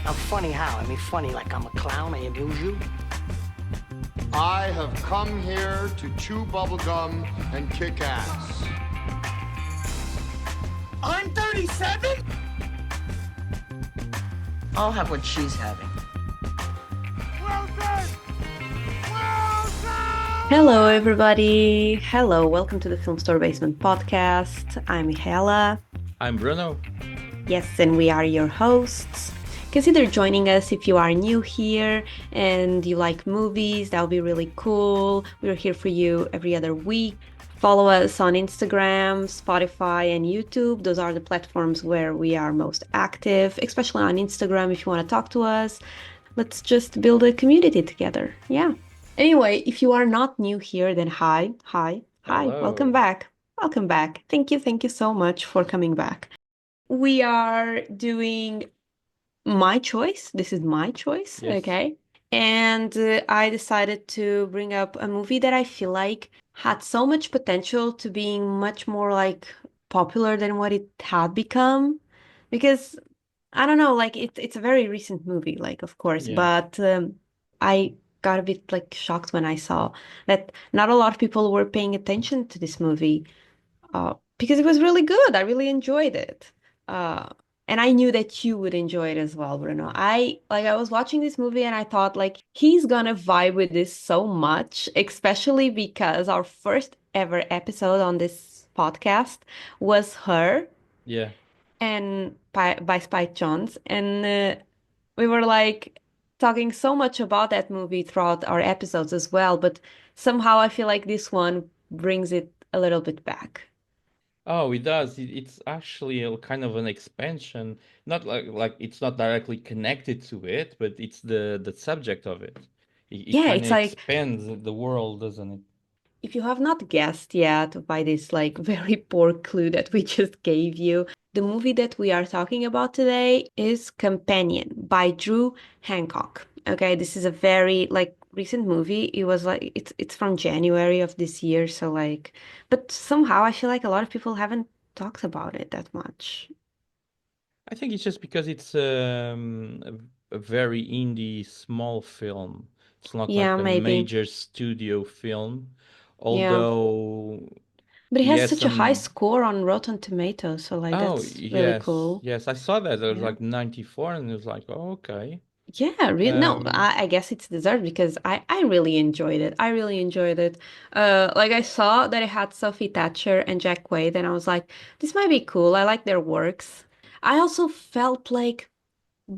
I'm funny how? I mean, funny like I'm a clown, I amuse you? I have come here to chew bubblegum and kick ass. I'm 37? I'll have what she's having. Well done! Well done! Hello, everybody. Hello, welcome to the Film Store Basement podcast. I'm Michaela. I'm Bruno. Yes, and we are your hosts. Consider joining us if you are new here and you like movies. That would be really cool. We're here for you every other week. Follow us on Instagram, Spotify, and YouTube. Those are the platforms where we are most active, especially on Instagram if you want to talk to us. Let's just build a community together. Yeah. Anyway, if you are not new here, then hi. Hello. Welcome back. Welcome back. Thank you so much for coming back. We are doing my choice. This is my choice, Yes. okay? And I decided to bring up a movie that I feel like had so much potential to being much more like popular than what it had become. Because I don't know, like it's a very recent movie, like of course, Yeah. but I got a bit like shocked when I saw that not a lot of people were paying attention to this movie because it was really good. I really enjoyed it. Uh, and I knew that you would enjoy it as well, Bruno. I was watching this movie and I thought like he's gonna vibe with this so much, especially because our first ever episode on this podcast was her Yeah. and by Spike Jonze, and we were like talking so much about that movie throughout our episodes as well, but somehow I feel like this one brings it a little bit back. Oh, it does. It's actually a kind of an expansion. Not like it's not directly connected to it, but it's the subject of it. It Yeah, kind it's of like expands the world, doesn't it? if you have not guessed yet by this like very poor clue that we just gave you, the movie that we are talking about today is Companion by Drew Hancock. Okay, this is a very like recent movie. It was like it's from January of this year, so like but somehow I feel like a lot of people haven't talked about it that much. I think it's just because it's a very indie, small film. It's not Yeah, like a maybe. major studio film, Yeah. although But it has yes, such a high some. score on Rotten Tomatoes, so like Oh, that's really yes, cool. yes. I saw that. It was Yeah. like 94, and it was like, oh, okay. Yeah, no, Um, I guess it's deserved because I really enjoyed it. I really enjoyed it. Like I saw that it had Sophie Thatcher and Jack Quaid, and I was like, this might be cool. I like their works. I also felt like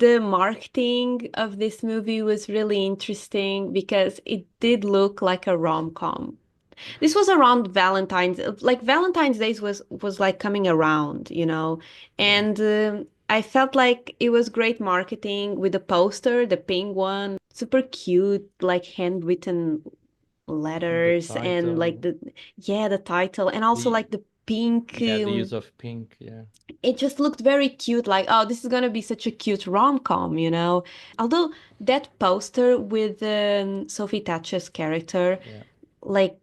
the marketing of this movie was really interesting because it did look like a rom-com. This was around Valentine's Days was like coming around, you know, yeah, and I felt like it was great marketing with the poster, the pink one, super cute, like handwritten the letters and like title, the title and also the like the pink. yeah, the use of pink, yeah, It just looked very cute, like, oh, this is gonna be such a cute rom-com, you know? Although that poster with Sophie Thatcher's character yeah, like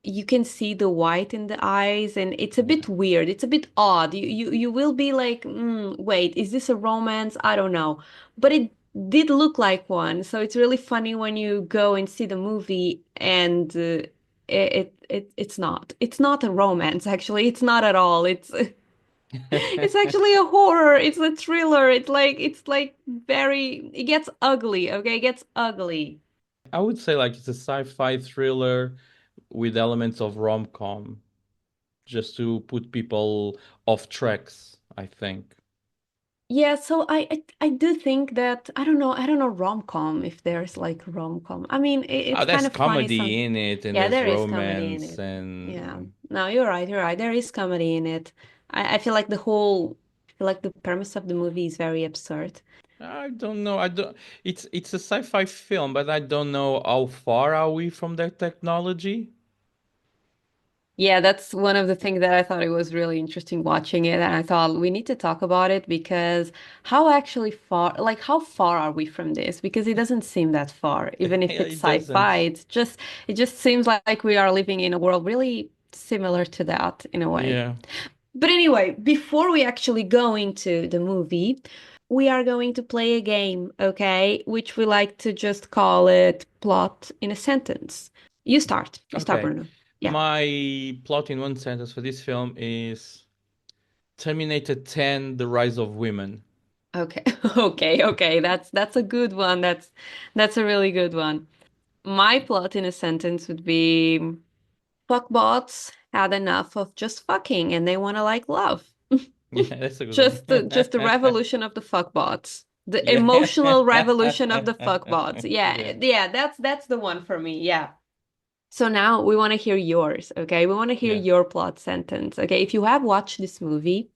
you can see the white in the eyes and it's a yeah. bit weird, it's a bit odd. You will be like, wait, is this a romance? I don't know, but it did look like one, so it's really funny when you go and see the movie and it's not a romance. Actually, it's not at all. It's actually a horror, it's a thriller. It's like very, it gets ugly. Okay, it gets ugly. I would say like it's a sci-fi thriller with elements of rom-com, just to put people off tracks, I think. Yeah, so I do think that I don't know rom-com if there's like rom-com. I mean, it's Oh, kind there's of funny comedy some. in it, and Yeah, there's there is comedy in romance, it. Yeah. and No, you're right, you're right. There is comedy in it. I feel like the premise of the movie is very absurd. I don't know. I don't. It's a sci-fi film, but I don't know how far are we from that technology. Yeah, that's one of the things that I thought it was really interesting watching it, and I thought we need to talk about it because how far are we from this? Because it doesn't seem that far, even if it's It doesn't. sci-fi. It just seems like we are living in a world really similar to that in a way. Yeah. But anyway, before we actually go into the movie, we are going to play a game, okay? Which we like to just call it plot in a sentence. You start. You start, Okay. Bruno. Yeah. My plot in one sentence for this film is Terminator 10, The Rise of Women. Okay. Okay. That's a good one. That's a really good one. My plot in a sentence would be fuckbots had enough of just fucking and they want to like love. Yeah, that's a good one. Just the revolution of the fuckbots. The Yeah. emotional revolution of the fuckbots. Yeah, Yeah. yeah, that's the one for me. Yeah. So now we want to hear yours, okay? We want to hear Yeah. your plot sentence, okay? If you have watched this movie,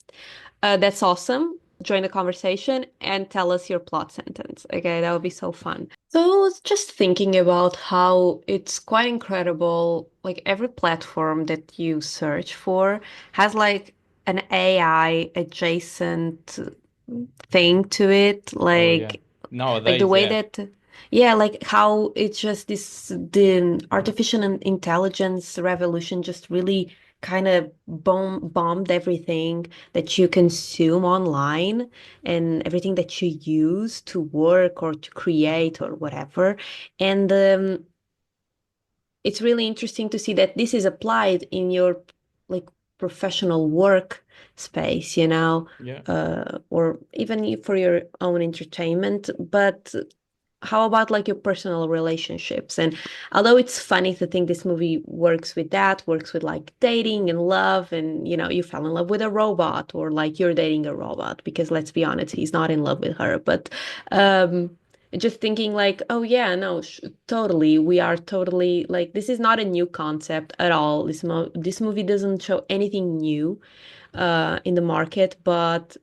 that's awesome. Join the conversation and tell us your plot sentence. Okay, that would be so fun. So I was just thinking about how it's quite incredible. Like every platform that you search for has like an AI adjacent thing to it. Oh yeah. Like the Nowadays, way yeah. that yeah, like how it's just this the artificial intelligence revolution just really kind of bombed everything that you consume online and everything that you use to work or to create or whatever. And it's really interesting to see that this is applied in your like professional work space, Yeah. or even for your own entertainment. But how about like your personal relationships? And although it's funny to think this movie works with that, works with like dating and love, and you fell in love with a robot, or like you're dating a robot, because let's be honest, he's not in love with her. But um, just thinking like, oh yeah, no, totally, we are totally like this is not a new concept at all. This movie doesn't show anything new in the market, but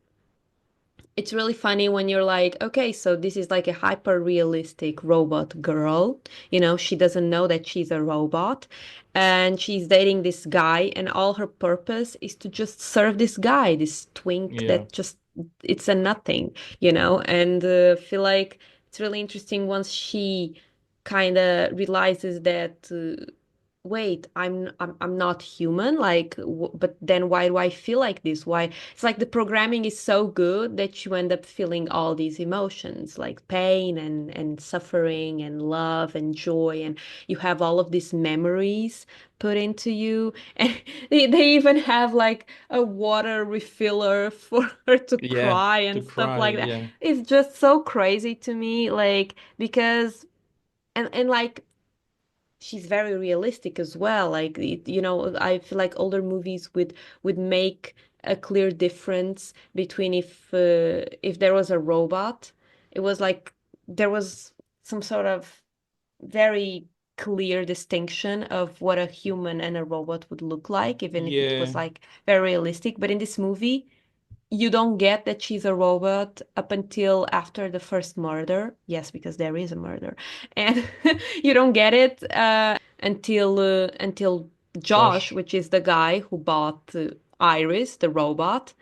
it's really funny when you're like, okay, so this is like a hyper realistic robot girl. She doesn't know that she's a robot and she's dating this guy, and all her purpose is to just serve this guy, this twink Yeah. that just it's a nothing, and feel like it's really interesting once she kind of realizes that wait, I'm not human, like but then why do I feel like this? Why it's like the programming is so good that you end up feeling all these emotions like pain and suffering and love and joy, and you have all of these memories put into you. And they even have like a water refiller for her to Yeah. cry To and stuff cry, like that. yeah. It's just so crazy to me, like because and like she's very realistic as well. Like I feel like older movies would make a clear difference between if there was a robot, it was like there was some sort of very clear distinction of what a human and a robot would look like, even if it was Yeah. like very realistic. But in this movie, you don't get that she's a robot up until after the first murder. Yes, because there is a murder. And you don't get it until Josh, Josh. which is the guy who bought Iris, the robot,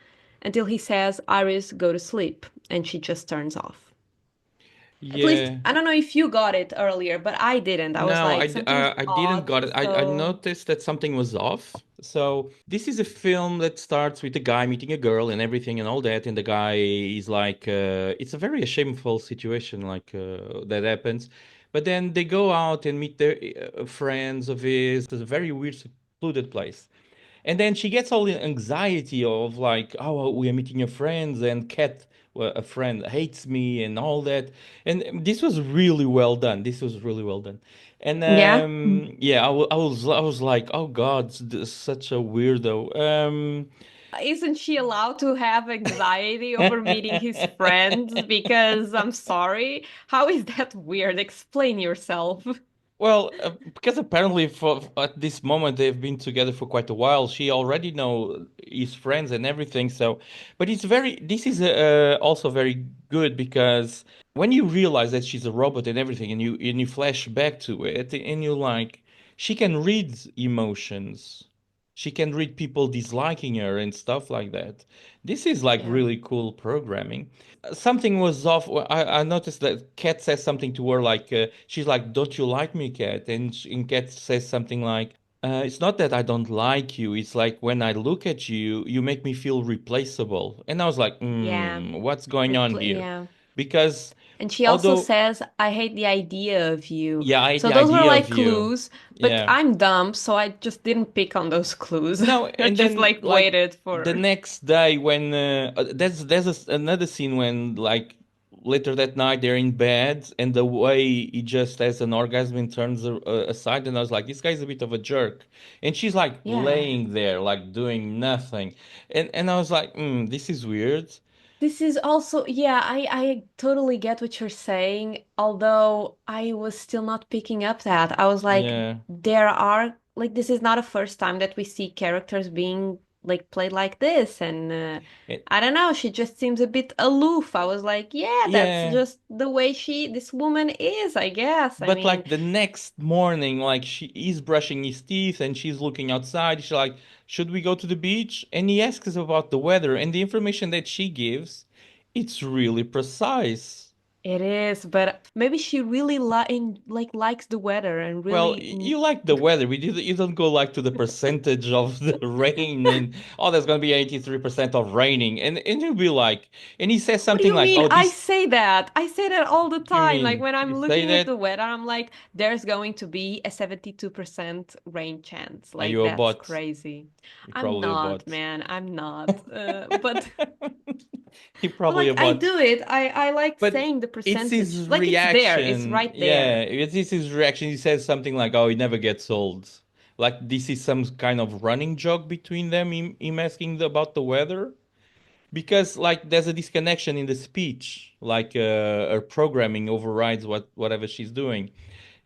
until he says, Iris, go to sleep. And she just turns off. At least, Yeah. I don't know if you got it earlier, but I didn't. I was No, like, something's I didn't odd. got it. I So, noticed that something was off. So this is a film that starts with a guy meeting a girl and everything and all that, and the guy is like, it's a very shameful situation, like that happens. But then they go out and meet their friends of his. It's a very weird, secluded place. And then she gets all the anxiety of like, oh, we are meeting your friends, and Kat, well, a friend, hates me, and all that. And this was really well done. This was really well done. And yeah. yeah, I was like, oh God, such a weirdo. Isn't she allowed to have anxiety over meeting his friends? Because I'm sorry, how is that weird? Explain yourself. Well, because apparently for at this moment they've been together for quite a while. She already know his friends and everything. So, but it's very. This is also very good because when you realize that she's a robot and everything, and you flash back to it, and you like, she can read emotions. She can read people disliking her and stuff like that. This is like Yeah. really cool programming. Something was off. I noticed that Kat says something to her like she's like, "Don't you like me, Kat?" And Kat says something like, It's not that I don't like you. It's like when I look at you, you make me feel replaceable. And I was like, Yeah. what's going on here? Yeah. Because And she also although, says, I hate the idea of you. yeah, I hate So the those were idea of like you. clues, but Yeah. I'm dumb, so I just didn't pick on those clues. No, I and just then like like waited the for. next day when another scene when like later that night they're in bed and the way he just has an orgasm and turns aside and I was like this guy's a bit of a jerk and she's like Yeah. laying there like doing nothing and I was like this is weird. This is also, yeah, I totally get what you're saying, although I was still not picking up that. I was like, Yeah. there are, like, this is not a first time that we see characters being, like, played like this. And It, I don't know, she just seems a bit aloof. I was like, yeah, that's yeah. just the way this woman is, I guess. I But mean, like the next morning, like he's brushing his teeth and she's looking outside. She's like, "Should we go to the beach?" And he asks about the weather and the information that she gives, it's really precise. it is, but maybe she really like likes the weather and Well, really. you like the weather. You don't go like to the percentage of the rain and oh, there's gonna be 83% of raining, and you'll be like, and he says What do something you like, mean? "Oh, I this." say that. I say that all the What do you time. Like mean? when You I'm say looking at that? the weather, I'm like, there's going to be a 72% rain chance. Are Like you a that's bot? crazy. You're I'm probably a not, bot. man. I'm not. But You're but probably a like I bot. do it. I like But saying the it's percentage. his Like it's there. It's reaction. right Yeah, there. it's his reaction. He says something like, "Oh, it never gets old." Like this is some kind of running joke between them. Him asking about the weather because like there's a disconnection in the speech. Like her programming overrides whatever she's doing,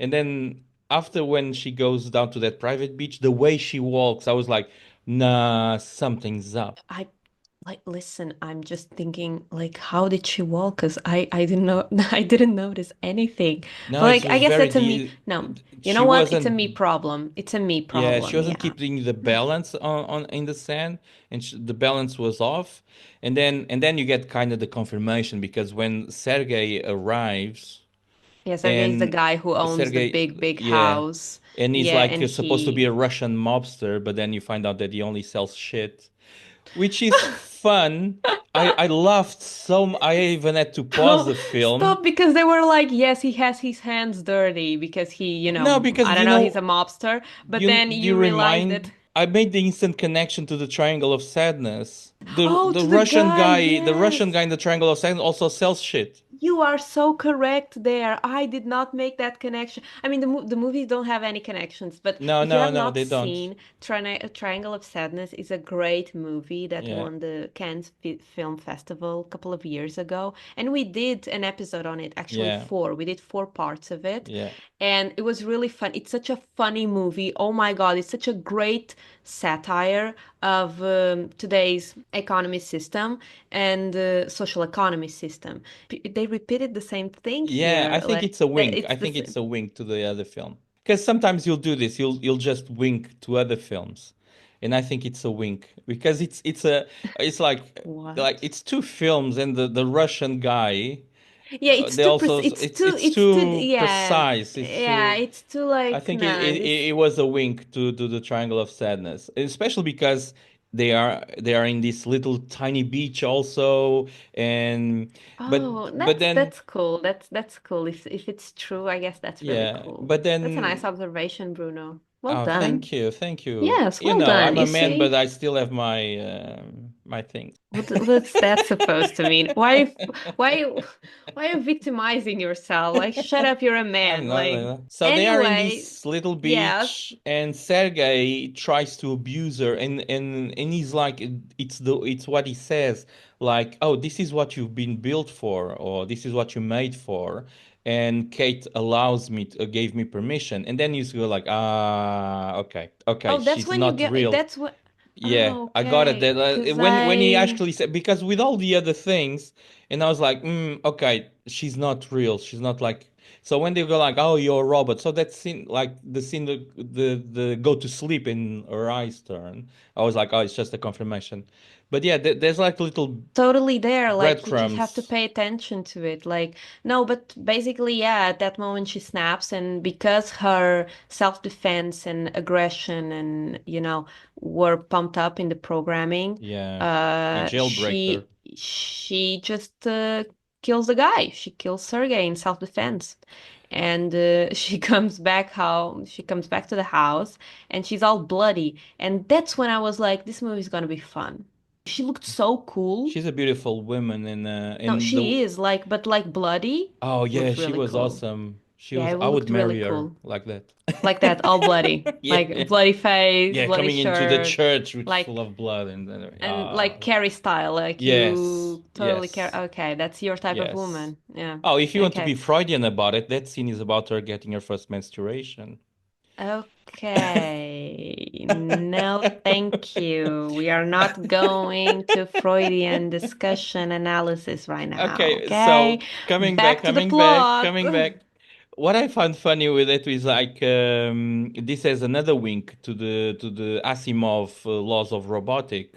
and then after when she goes down to that private beach, the way she walks, I was like, "Nah, something's up." I like listen, I'm just thinking like how did she walk? Because I didn't know I didn't notice anything. No, But it like I was guess very that's a me. de No, you she know what? It's a me wasn't. problem. It's a me Yeah, she problem. wasn't Yeah. keeping the balance on in the sand, and the balance was off. And then you get kind of the confirmation because when Sergey arrives, Yeah, Sergey is the and guy who owns the Sergey, big yeah, house. and he's Yeah, like and supposed to be he a Russian mobster, but then you find out that he only sells shit, which is fun. I laughed I even had to pause stop, the film. stop because they were like, yes, he has his hands dirty because he, No, I because don't know, he's a mobster. But then do you you realize that, remind I made the instant connection to the Triangle of Sadness. The oh, the to the Russian guy, guy, the Russian yes. guy in the Triangle of Sadness also sells shit. You are so correct there. I did not make that connection. I mean, the movies don't have any connections, but No, if you no, have no, not they don't. seen Triangle of Sadness is a great movie that Yeah, won the Cannes Film Festival a couple of years ago, and we did an episode on it, actually yeah, four. We did four parts of it, yeah. and it was really fun. It's such a funny movie. Oh my God, it's such a great satire of today's economy system and social economy system. They repeated the same thing Yeah, I here. think Like it's a that wink. it's I the think same. it's a wink to the other film. Because sometimes you'll do this. You'll just wink to other films. And I think it's a wink because it's like What? it's two films and the Russian guy Yeah, it's they too also it's it's too too yeah. precise. It's Yeah, too it's too I like think nah, it this was a wink to the Triangle of Sadness, especially because they are in this little tiny beach also, and oh, but then that's cool. That's cool. If it's true, I guess that's really yeah, cool. but That's a nice then observation, Bruno. Well oh, done. thank you. Yes, well done. I'm a You man, but see? I still have my my things. What's that supposed to mean? Why, why are you victimizing yourself? Like, shut up, you're a I'm man. not. Like, So they are in anyway, this little yes. beach, and Sergey tries to abuse her, and he's like, it's what he says, like, oh, this is what you've been built for, or this is what you made for, and Kate gave me permission, and then you go like, okay, okay, Oh, that's she's when you not get. real. That's what. Yeah, Oh, I got it. okay. Cause When he I. actually said because with all the other things, and I was like, okay, she's not real. She's not like. So when they go like, "Oh, you're a robot," so that scene, like the scene, the go to sleep in her eyes turn. I was like, "Oh, it's just a confirmation." But yeah, there's like little Totally there. Like you just have to breadcrumbs. pay attention to it. Like, no, but basically, yeah, at that moment she snaps, and because her self-defense and aggression and, were pumped up in the programming, Yeah, you uh, jailbreak her. she just kills the guy. She kills Sergei in self-defense. And she comes back to the house and she's all bloody. And that's when I was like, this movie's gonna be fun. She looked so cool. She's a beautiful woman, No, and she the is like, but like bloody oh yeah, looked she really was cool. awesome. She Yeah, was. it I would looked really marry her cool. like that. Like that, all bloody. Yeah, Like yeah, bloody face, yeah. bloody Coming into the shirt, church with full like of blood and like Carrie style. Like yes, you totally care. yes, Okay, that's your type of yes. woman. Yeah. Oh, if you want to be Okay. Freudian about it, that scene is about her getting her first menstruation. Okay. No, thank you. We are not going to Freudian discussion analysis right now. Okay, Okay. so Back to the plot. coming back. What I found funny with it is like this has another wink to the Asimov laws of robotic.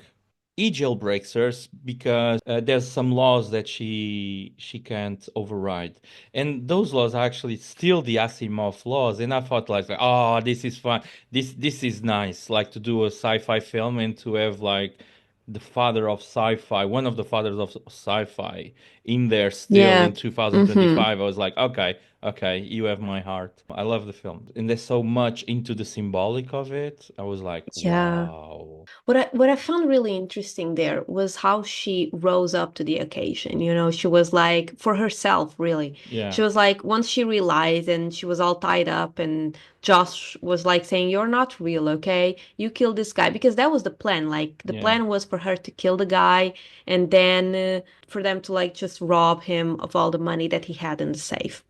He jailbreaks her because there's some laws that she can't override, and those laws are actually still the Asimov laws. And I thought like, oh, this is fun. This is nice, like to do a sci-fi film and to have like the father of sci-fi, one of the fathers of sci-fi, in there still Yeah. in Mm-hmm. 2025. I was like, okay, okay, you have my heart. I love the film, and there's so much into the symbolic of it. I was like, Yeah. wow. What I found really interesting there was how she rose up to the occasion. She was like for herself, really. Yeah, She was like once she realized and she was all tied up and Josh was like saying, "You're not real, okay? You kill this guy." Because that was the plan. Like the yeah, plan was for her to kill the guy and then for them to like just rob him of all the money that he had in the safe.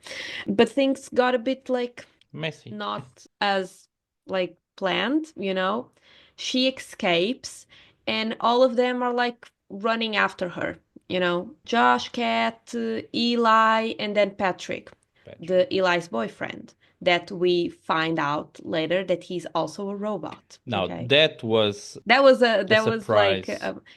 But things got a bit like messy. not as like planned. She escapes and all of them are like running after her. Josh, Kat, Eli, and then Patrick, Patrick. the Eli's boyfriend, that we find out later that he's also a robot. Now Okay. that was a That was like surprise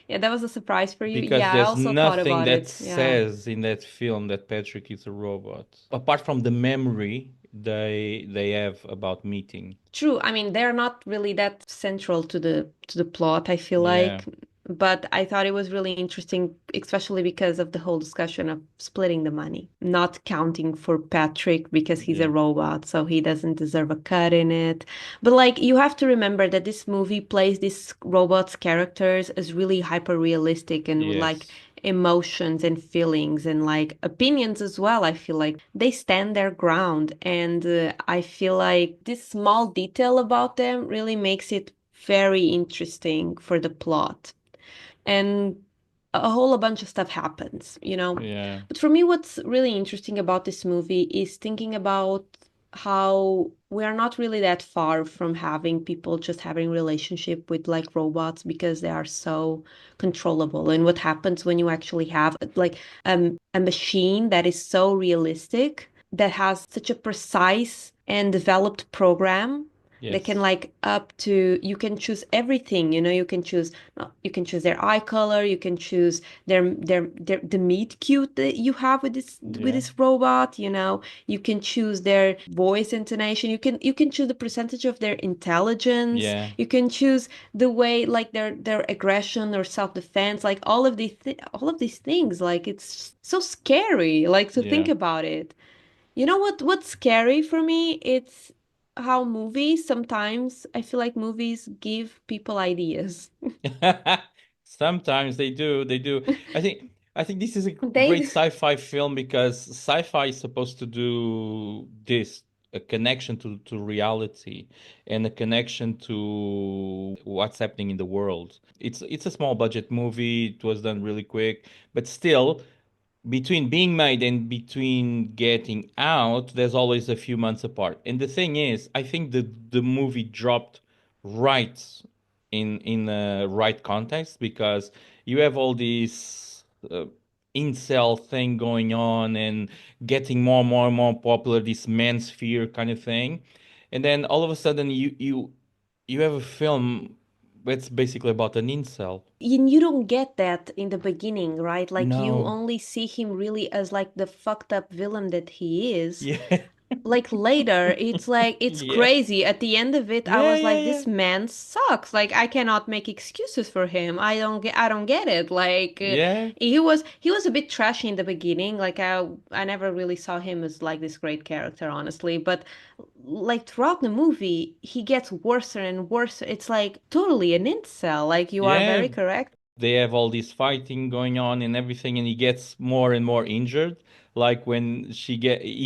yeah, that was a surprise for you. because Yeah, I there's also thought nothing about that it. Yeah. says in that film that Patrick is a robot. Apart from the memory they have about meeting. True. I mean, they're not really that central to the plot, I feel Yeah, like. But I thought it was really interesting, especially because of the whole discussion of splitting the money, not counting for Patrick because he's a yeah, robot, so he doesn't deserve a cut in it. But like you have to remember that this movie plays these robots' characters as really hyper realistic and with like yes, emotions and feelings and like opinions as well. I feel like they stand their ground, and I feel like this small detail about them really makes it very interesting for the plot. And a whole bunch of stuff happens. yeah, But for me, what's really interesting about this movie is thinking about how we are not really that far from having people just having relationship with like robots because they are so controllable. And what happens when you actually have like a machine that is so realistic, that has such a precise and developed program that can yes, like up to you can choose everything. You can choose their eye color, you can choose the meet cute that you have with yeah, this robot. You can choose their voice intonation, you can choose the percentage of their intelligence, yeah, you can choose the way like their aggression or self-defense, like all of these things. Like it's so scary like to think yeah. about it. What's scary for me? It's how movies sometimes I feel like movies give people ideas. Sometimes they do, they do. I think this is a great They sci-fi film because sci-fi is supposed to do this, a connection to reality and a connection to what's happening in the world. It's a small budget movie. It was done really quick, but still between being made and between getting out, there's always a few months apart. And the thing is, I think the movie dropped right in the right context because you have all these incel thing going on and getting more and more and more popular, this mansphere kind of thing. And then all of a sudden you have a film that's basically about an incel. You don't get that in the beginning, right? Like you No. only see him really as like the fucked up villain that he is. Yeah. Like later, it's like it's Yeah. crazy. At the end of it, I Yeah, was yeah, like, yeah. this man sucks. Like I cannot make excuses for him. I don't get it. Like Yeah. he was a bit trashy in the beginning. Like I never really saw him as like this great character, honestly. But like throughout the movie, he gets worse and worse. It's like totally an incel. Like you are Yeah. very correct. They have all this fighting going on and everything, and he gets more and more injured. Like when he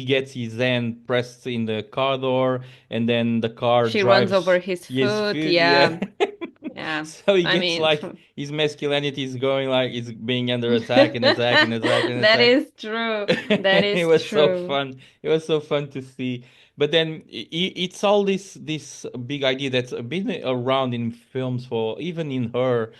gets his hand pressed in the car door, and then the car She runs over drives his his foot. foot. Yeah. Yeah. Yeah. So he I gets mean, like his masculinity is going like he's being under attack and attack and attack and that attack. is true. That It is was so true. fun. It was so fun to see. But then it's all this big idea that's been around in films for even in her.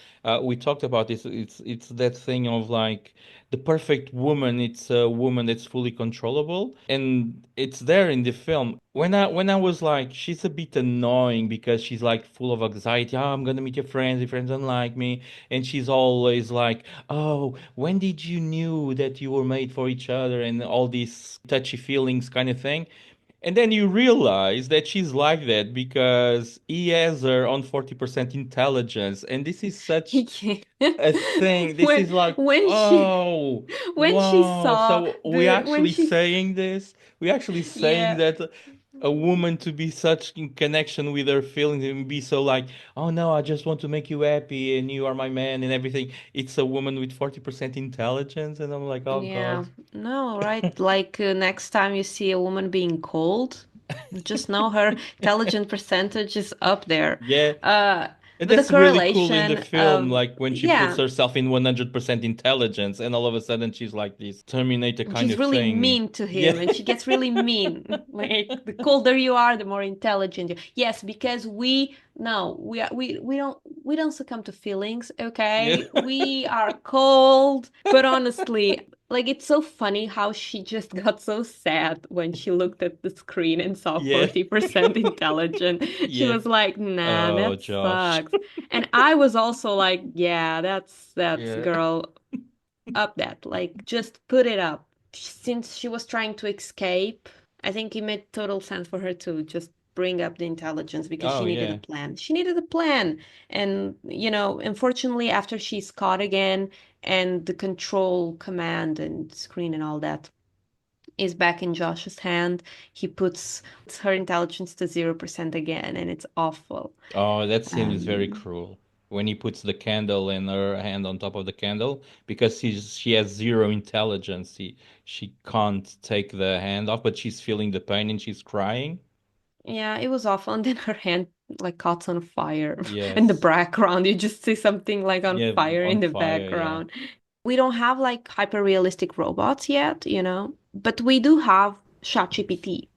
We talked about this. It's that thing of like the perfect woman. It's a woman that's fully controllable, and it's there in the film. When I was like, she's a bit annoying because she's like full of anxiety. Oh, I'm gonna meet your friends don't like me, and she's always like, oh, when did you knew that you were made for each other, and all these touchy feelings kind of thing. And then you realize that she's like that because he has her on 40% intelligence. And this is such a thing. This when is like, when she oh, when she wow. saw So we the when actually she saying this. We actually saying yeah. that a woman to be such in connection with her feelings and be so like, oh no, I just want to make you happy and you are my man and everything. It's a woman with 40% intelligence. And I'm like, oh Yeah, God. no, right. Like next time you see a woman being cold, just know her intelligent percentage is up there. Yeah. Uh, And but the that's really cool in the correlation film, of, like when she puts yeah, herself in 100% intelligence, and all of a sudden she's like this Terminator kind she's of really thing. mean to Yeah. him and she gets really mean. Like the colder you are, the more intelligent you. Yes, because we no, we don't succumb to feelings, Yeah. okay? We are cold, but honestly, like it's so funny how she just got so sad when she looked at the screen and saw Yeah. 40% intelligent. She Yeah. was like, "Nah, Oh, that Josh. sucks." And I was also like, "Yeah, that's Yeah. girl, up that. Like, just put it up." Since she was trying to escape, I think it made total sense for her to just bring up the intelligence because she Oh, needed a yeah. plan. She needed a plan. And, unfortunately, after she's caught again and the control command and screen and all that is back in Josh's hand, he puts her intelligence to 0% again, and it's awful. Oh, that seems very Um, cruel. When he puts the candle and her hand on top of the candle, because she has zero intelligence. She can't take the hand off, but she's feeling the pain and she's crying. Yeah, it was awful. And then her hand like caught on fire in the Yes. background. You just see something like on Yeah, fire in on the fire, yeah. background. We don't have like hyper realistic robots yet, but we do have ChatGPT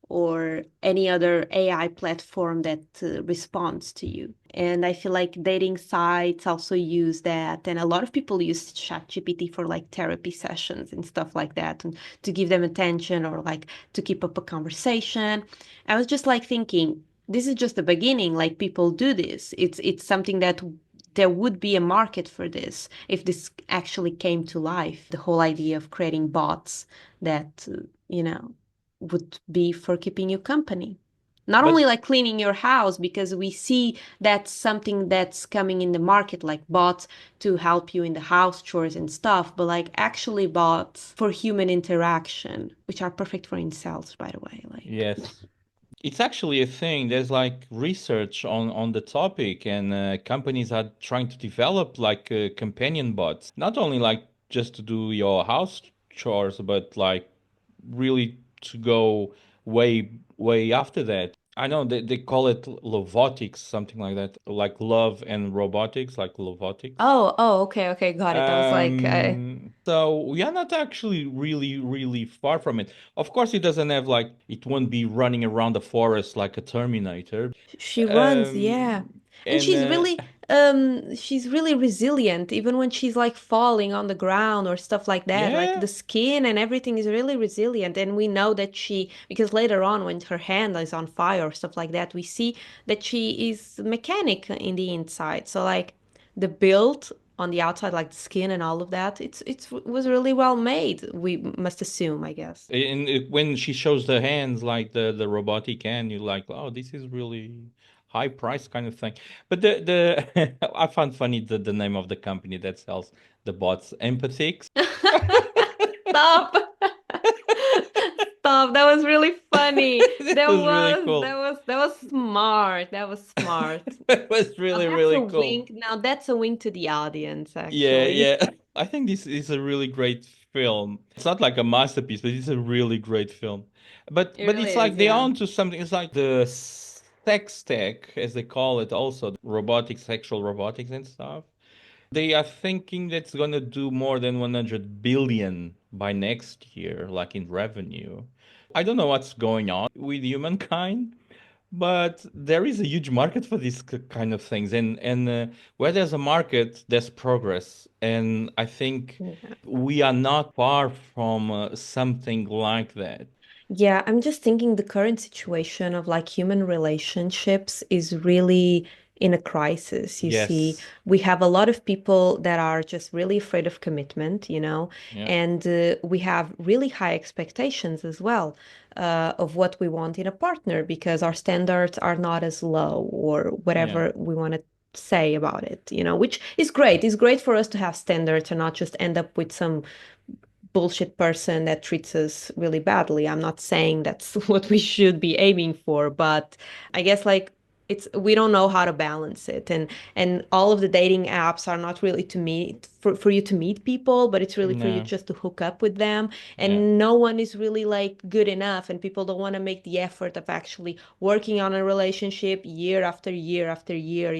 or any other AI platform that responds to you. And I feel like dating sites also use that. And a lot of people use ChatGPT for like therapy sessions and stuff like that, and to give them attention or like to keep up a conversation. I was just like thinking, this is just the beginning. Like people do this. It's something that there would be a market for this if this actually came to life. The whole idea of creating bots that, would be for keeping you company. Not only But like cleaning your house, because we see that's something that's coming in the market, like bots to help you in the house chores and stuff, but like actually bots for human interaction, which are perfect for incels, by the way. Like, yes, it's actually a thing. There's like research on the topic, and companies are trying to develop like companion bots, not only like just to do your house chores, but like really to go way after that. I know they call it lovotics, something like that, like love and robotics, like lovotics. okay, okay, got it. I was like, So we are not actually really far from it. Of course, it doesn't have like it won't be running around the forest like a Terminator. she runs, yeah. Um, And and she's really she's really resilient even when she's like falling on the ground or stuff like that. Like Yeah. the skin and everything is really resilient. And we know that because later on when her hand is on fire or stuff like that, we see that she is mechanic in the inside. So like the build on the outside, like the skin and all of that, it's was really well made. We must assume, I guess. And when she shows the hands, like the robotic hand, you're like, oh, this is really high price kind of thing. But the I found funny the name of the company that sells the bots, Empathix. Stop. Stop. That was really funny. This was really cool. That was smart. That was smart. It was Now really, that's a really cool. wink. Now that's a wink to the audience, Yeah, actually. yeah. I think this is a really great film. It's not like a masterpiece, but it's a really great film. But It but really it's is, like they're yeah. onto something. It's like the sex tech, as they call it, also robotics, sexual robotics and stuff. They are thinking that's gonna do more than 100 billion by next year, like in revenue. I don't know what's going on with humankind, but there is a huge market for these kind of things, and where there's a market, there's progress, and I think Yeah. we are not far from something like that. Yeah, I'm just thinking the current situation of like human relationships is really in a crisis. You see, Yes. we have a lot of people that are just really afraid of commitment, Yeah. and we have really high expectations as well of what we want in a partner because our standards are not as low or Yeah. whatever we want to say about it, which is great. It's great for us to have standards and not just end up with some bullshit person that treats us really badly. I'm not saying that's what we should be aiming for, but I guess like it's we don't know how to balance it. And all of the dating apps are not really to meet for you to meet people, but it's really for you No. just to hook up with them. Yeah. And no one is really like good enough, and people don't want to make the effort of actually working on a relationship year after year after year,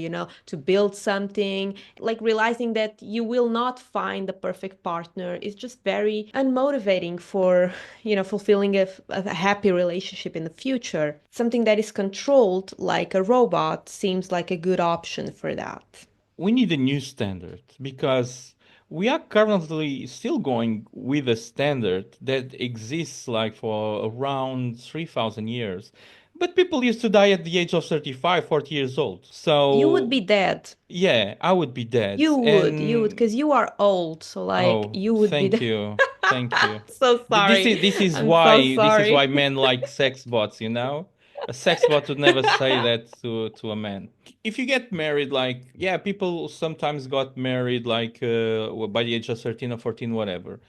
to build something. Like realizing that you will not find the perfect partner is just very unmotivating for, fulfilling a happy relationship in the future. Something that is controlled like a robot seems like a good option for that. We need a new standard because we are currently still going with a standard that exists like for around 3,000 years. But people used to die at the age of 35, 40 years old. You would So, be dead. yeah, I would be dead. You would, And because you are old. So like oh, you would be thank dead. you. Thank you. So This sorry. is this is I'm so why this is why sorry. men like sex bots, you know? A sex bot would never say that to a man. If you get married, like, yeah, people sometimes got married like by the age of 13 or 14, whatever.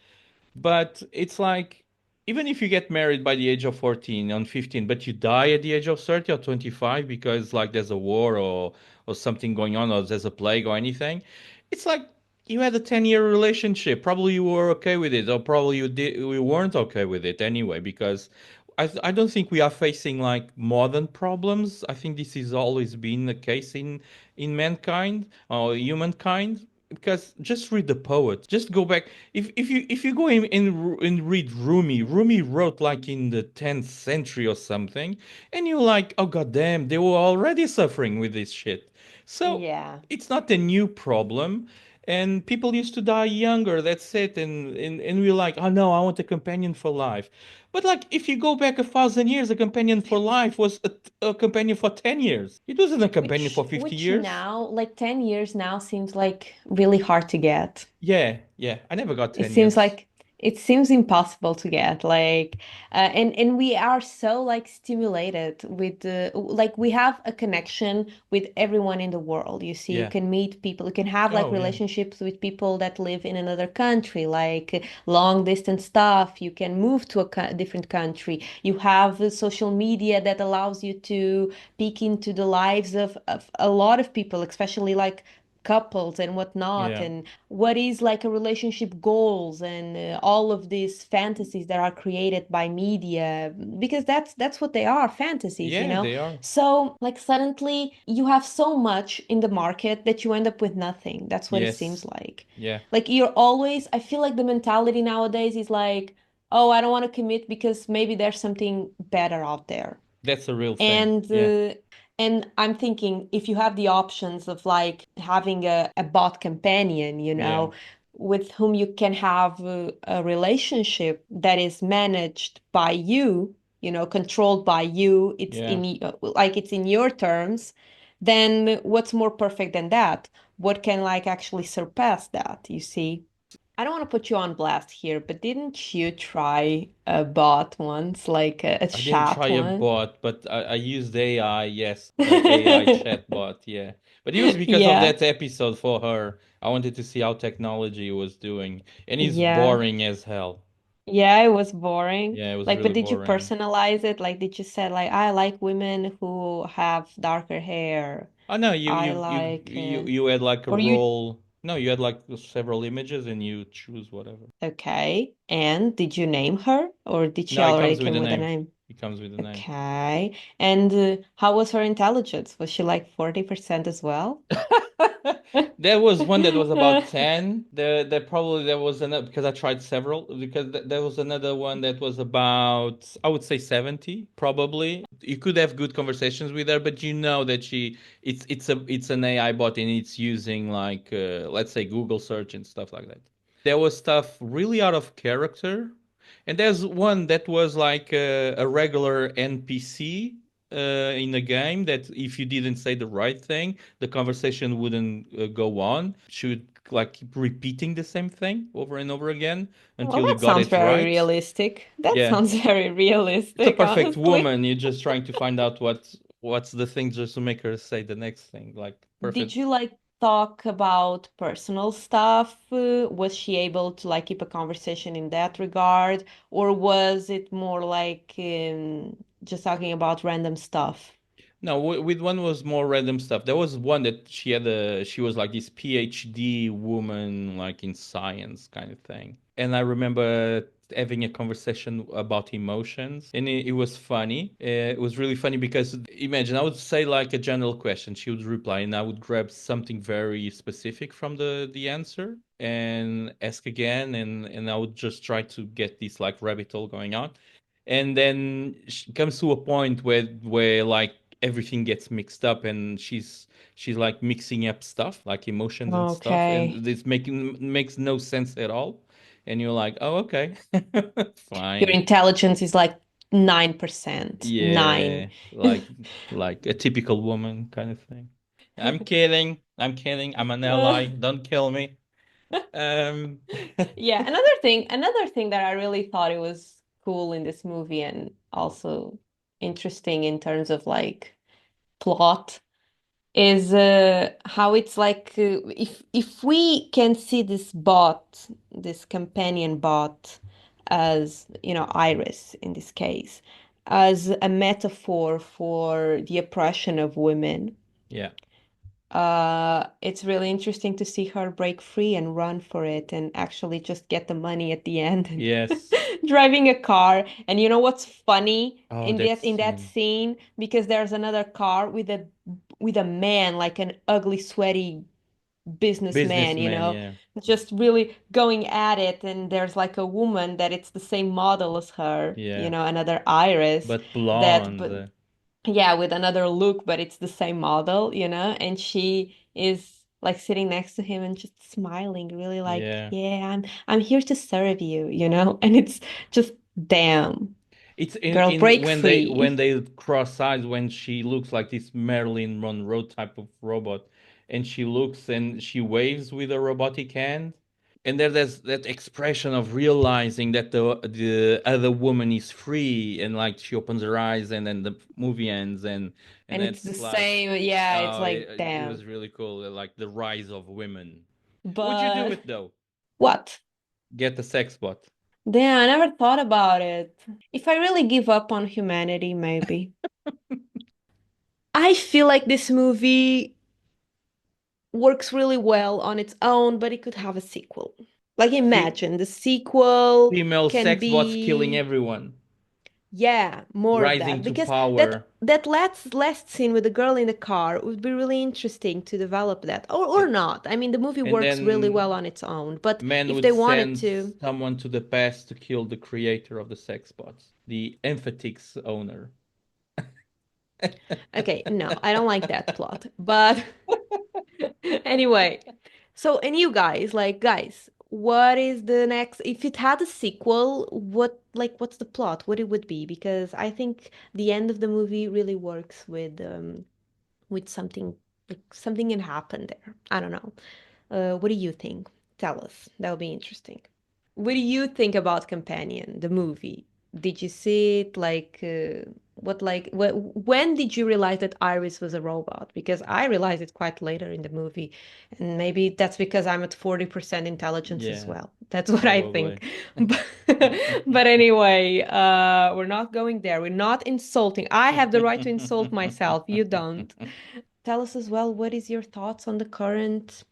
But it's like, even if you get married by the age of 14 on 15, but you die at the age of 30 or 25 because like there's a war or something going on or there's a plague or anything, it's like you had a 10-year relationship. Probably you were okay with it, or probably you weren't okay with it anyway, because I don't think we are facing like modern problems. I think this has always been the case in mankind or humankind, because just read the poets. Just go back. If you go in and read Rumi. Rumi wrote like in the 10th century or something, and you're like, oh goddamn, they were already suffering with this shit. So Yeah. it's not a new problem. And people used to die younger. That's it. And we're like, oh no, I want a companion for life. But like, if you go back 1,000 years, a companion for life was a companion for 10 years. It wasn't a companion Which for 50 which years. now, like 10 years now seems like really hard to get. Yeah, yeah. I never got It 10 seems years. like it seems impossible to get like and we are so like stimulated with the like we have a connection with everyone in the world. You see, you Yeah. can meet people, you can have like Oh, yeah. relationships with people that live in another country, like long distance stuff. You can move to a different country. You have social media that allows you to peek into the lives of a lot of people, especially like couples and whatnot, Yeah. and what is like a relationship goals and all of these fantasies that are created by media, because that's what they are, fantasies, Yeah, they are. so like suddenly you have so much in the market that you end up with nothing. That's what it seems Yes. like. Yeah. Like you're always, I feel like the mentality nowadays is like, oh, I don't want to commit because maybe there's something better out there. That's a real thing. And Yeah. And I'm thinking if you have the options of like having a bot companion, Yeah, with whom you can have a relationship that is managed by you, controlled by you, yeah. like it's in your terms, then what's more perfect than that? What can like actually surpass that, you see? I don't want to put you on blast here, but didn't you try a bot once, like a I didn't chat try a one? bot, but I used AI, yes, AI chatbot, yeah. But it was because of Yeah, that episode for her. I wanted to see how technology was doing, and it's yeah. boring as hell. Yeah, it was boring. Yeah, it was Like, but really did you boring. personalize it? Like, did you say like I like women who have darker hair? Oh no, you I you you like you you had like a or you role. No, you had like several images, and you choose whatever. okay. And did you name her or did she No, it already comes with come a with a name. name? It comes with a name. Okay. And how was her intelligence? Was she like 40% as well? There was one that was about 10. There was another because I tried several because there was another one that was about I would say 70 probably. You could have good conversations with her, but you know that it's an AI bot and it's using like let's say Google search and stuff like that. There was stuff really out of character. And there's one that was like a regular NPC in a game that if you didn't say the right thing, the conversation wouldn't go on. She would like keep repeating the same thing over and over again Well, until you that got sounds it very right. realistic. That Yeah, sounds very it's a realistic, perfect honestly. woman. You're just trying to find out what's the thing just to make her say the next thing. Like Did perfect. you like talk about personal stuff? Was she able to like keep a conversation in that regard, or was it more like just talking about random stuff? No, with one was more random stuff. There was one that she was like this PhD woman, like in science kind of thing. And I remember having a conversation about emotions, and it was funny. It was really funny because imagine I would say like a general question, she would reply, and I would grab something very specific from the answer and ask again, and I would just try to get this like rabbit hole going on, and then she comes to a point where like everything gets mixed up and she's like mixing up stuff like emotions and stuff Okay. and this makes no sense at all and you're like oh okay Your fine intelligence is like 9%. yeah 9. like a typical woman kind of thing. I'm kidding, I'm an ally, don't kill me. um Yeah, another thing that I really thought it was cool in this movie and also interesting in terms of like plot is how it's like if we can see this bot, this companion bot, as Iris in this case, as a metaphor for the oppression of women. yeah, It's really interesting to see her break free and run for it and actually just get the money at the end and yes. driving a car. And you know what's funny Oh, in that that scene. scene? Because there's another car with a man, like an ugly, sweaty businessman, Businessman, yeah, just really going at it. And there's like a woman that it's the same model as her, yeah, another Iris but that blonde. but yeah, with another look, but it's the same model, and she is like sitting next to him and just smiling, really like, Yeah. yeah, I'm here to serve you, and it's just damn, It's in girl, break when free. they cross eyes when she looks like this Marilyn Monroe type of robot, and she looks and she waves with a robotic hand, and there's that expression of realizing that the other woman is free, and like she opens her eyes, and then the movie ends, and And it's the it's like same, yeah, it's oh, like, it damn. was really cool, like the rise of women. Would you do But it though? what? Get a sex bot? Damn, I never thought about it. If I really give up on humanity, maybe. I feel like this movie works really well on its own, but it could have a sequel. Like Fe- imagine the sequel Female can sex bots killing be, everyone, yeah, more of rising that to because that power. that last scene with the girl in the car would be really interesting to develop that or A- not. I mean, the movie And works really well then on its own, but men if would they wanted send to, someone to the past to kill the creator of the sex bots, the Emphatix owner. Okay, no, I don't like that plot. But anyway, so and you guys, like guys, what is the next? If it had a sequel, what's the plot? What it would be? Because I think the end of the movie really works with something like something can happen there. I don't know. What do you think? Tell us. That would be interesting. What do you think about Companion, the movie? Did you see it when did you realize that Iris was a robot? Because I realized it quite later in the movie, and maybe that's because I'm at 40% intelligence as Yeah, well. That's what I probably. think. But, but anyway, we're not going there. We're not insulting. I have the right to insult myself. You don't. Tell us as well, what is your thoughts on the current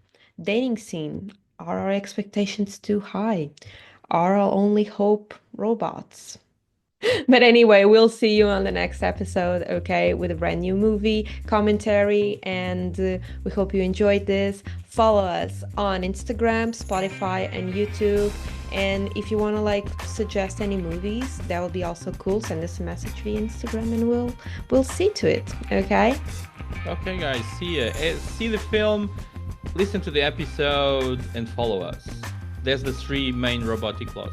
dating scene? Are our expectations too high? Are our only hope robots? But anyway, we'll see you on the next episode, okay, with a brand new movie commentary. And we hope you enjoyed this. Follow us on Instagram, Spotify, and YouTube. And if you want to like suggest any movies, that would be also cool. Send us a message via Instagram, and we'll see to it, okay? Okay, guys, see ya. See the film, listen to the episode, and follow us. There's the three main robotic laws.